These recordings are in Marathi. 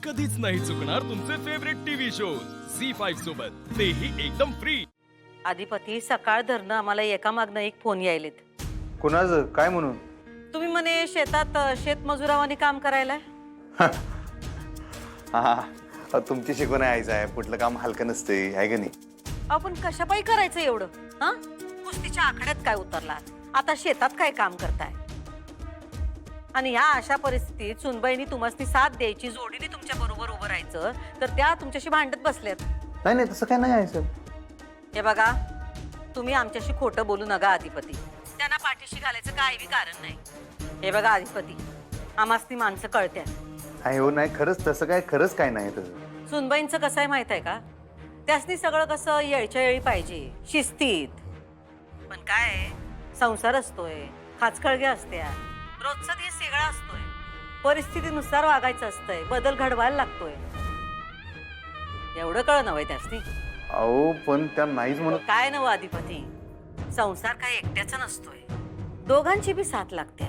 कधीच नाही चुकणार तुमचे फेवरेट टीव्ही शोज झी5 सोबत, तेही एकदम फ्री. अधिपती सकाळ धरणं आम्हाला एका मागणं एक फोन यायलेत. कुणाचं काय म्हणून? तुम्ही म्हणे शेतात शेतमजुरावानी काम करायला. हा तुमची शिकवण आहे आहे कुठलं काम हलकं नसतंय आहे का नाही? आपण कशापायी करायचं एवढं? हा, कुस्तीच्या आखाड्यात काय उतरला, आता शेतात काय काम करताय? आणि ह्या अशा परिस्थितीत सुनबाईनी तुम्हाला साथ द्यायची, जोडीने तुमच्या बरोबर उभं राहायचं, तर त्या तुमच्याशी भांडत बसल्यात. नाही तसं काय नाही आहे सर. हे बघा, तुम्ही आमच्याशी खोटं बोलू नका अधिपती. त्यांना पाठीशी घालायचं काही कारण नाही. हे बघा अधिपती, आम्हासनी माणसं कळत्या. आहे हो, नाही खरंच तसं काय, खरंच काय नाही तसं. सुनबाईंचं कसं आहे माहित आहे का, त्यासनी सगळं कसं येळच्या येळी पाहिजे, शिस्तीत. पण काय, संसार असतोय, खाचखळगे असत्या, रोजचा दिवस वेगळा असतोय, परिस्थितीनुसार वागायचं असतंय, बदल घडवायला लागतोय. एवढं कळ नव्हे त्यासनी. अहो पण त्या नाहीच म्हणत. काय नव अधिपती, संसार काय एकट्याचा नसतोय, दोघांची बी साथ लागत्या.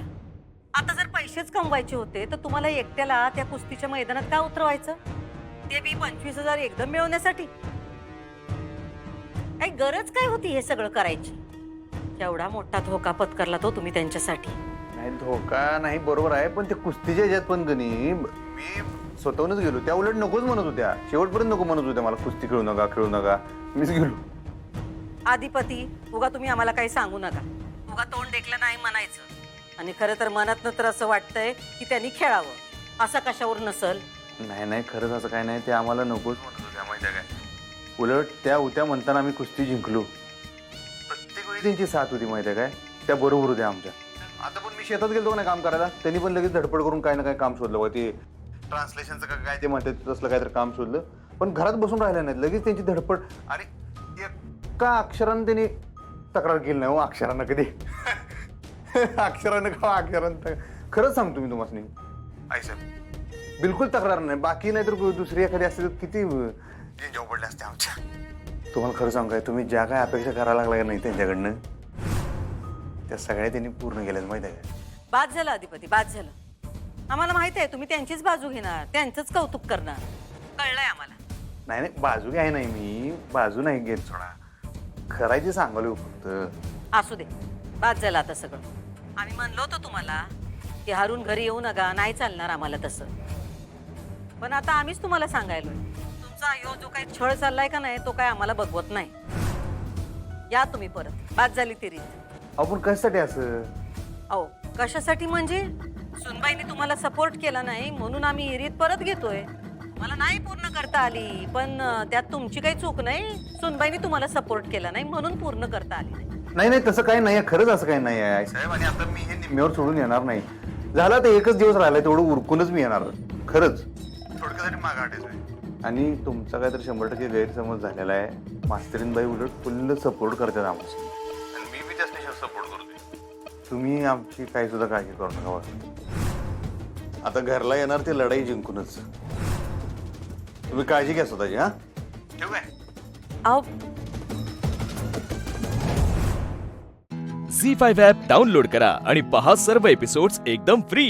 आता जर पैसेच कमवायचे होते तर तुम्हाला एकट्याला त्या कुस्तीच्या मैदानात का उतरवायचं, ते बी 25,000 एकदम मिळवण्यासाठी? काही गरज काय होती हे सगळं करायची? एवढा मोठा धोका पत्करला तो तुम्ही त्यांच्यासाठी. नाही धोका नाही, बरोबर आहे, पण ते कुस्तीच्या ह्याच्यात पण गणी मी स्वतःहूनच गेलो. त्या उलट नकोच म्हणत होत्या, शेवटपर्यंत नको म्हणत होत्या मला, कुस्ती खेळू नका. मीच गेलो. अधिपती, उगा तुम्ही आम्हाला काही सांगू नका. उगा तोंड देखलं नाही म्हणायचं. आणि खरं तर मनात तर असं वाटतंय की त्यांनी खेळावं, असं कशावर नसल. नाही खरंच असं काय नाही, ते आम्हाला नकोच म्हणत होत्या माहिती आहे काय. उलट त्या होत्या म्हणताना आम्ही कुस्ती जिंकलो. प्रत्येक वेळी त्यांची साथ होती माहिती आहे काय, त्या बरोबर होत्या आमच्या. आता पण मी शेतात गेलो ना काम करायला, त्यांनी पण लगेच धडपड करून काय ना काय काम शोधलं. ते ट्रान्सलेशनचं काय ते म्हणतात तसलं काहीतरी काम शोधलं, पण घरात बसून राहिलं नाही, लगेच त्यांची धडपड. आणि एका अक्षरानं त्यांनी तक्रार केली नाही हो, अक्षरानं कधी अक्षरानं का अक्षरानं. खरंच सांगतो मी तुम्हाला आई साहेब, बिलकुल तक्रार नाही. बाकी नाही तर दुसरी एखादी असते तर किती जॉब पडले असते आमच्या. तुम्हाला खरं सांगाय, तुम्ही ज्या काय अपेक्षा करायला लागल्या नाही त्यांच्याकडनं, त्या सगळ्या त्यांनी पूर्ण केल्यात माहिती आहे का. बाद झालं अधिपती, बाद झालं. आम्हाला माहित आहे तुम्ही त्यांचीच बाजू घेणार, त्यांचंच कौतुक करणार, कळलंय आम्हाला. नाही बाजू घ्याय नाही, मी बाजू नाही घेत सोडा, खरायची सांगालो फक्त. असू दे, बाद झालं आता सगळं. आम्ही म्हणलो होतो तुम्हाला की हारून घरी येऊ नका, नाही चालणार आम्हाला तसं. पण आता आम्हीच तुम्हाला सांगायलोय, तुमचा ह्यो जो काही छळ चाललाय का नाही, तो काय आम्हाला बघवत नाही. या तुम्ही परत, बाद झाली ती रीत. आपण कशासाठी असं? अहो कशासाठी म्हणजे, सुनबाईने तुम्हाला सपोर्ट केला नाही म्हणून आम्ही ही रीत परत घेतोय. मला नाही पूर्ण करता आली, पण त्यात तुमची काही चूक नाही. सुनबाईने तुम्हाला सपोर्ट केला नाही म्हणून पूर्ण करता आली नाही. नाही तसं काही नाही, खरंच असं काही नाही आहे साहेब. आणि आता मी हे निम्म्यावर सोडून येणार नाही. झाला तर एकच दिवस राहिलाय, तेवढं उरकूनच मी येणार खरंच. थोडक्यासाठी मागं हटायचंय. आणि तुमचा काहीतरी 100% गैरसमज झालेला आहे. मास्तरीनबाई उलट फुल्ल सपोर्ट करतात आम्हाला, आणि मी बी त्यासनी सपोर्ट करतोय. तुम्ही आमची काही सुद्धा काळजी करू नका. आता घरला येणार ते लढाई जिंकूनच. तुम्ही काळजी घ्या स्वतःची. हा ठेवू काय? अहो झी5 ॲप डाउनलोड करा आणि पहा सर्व एपिसोड्स एकदम फ्री.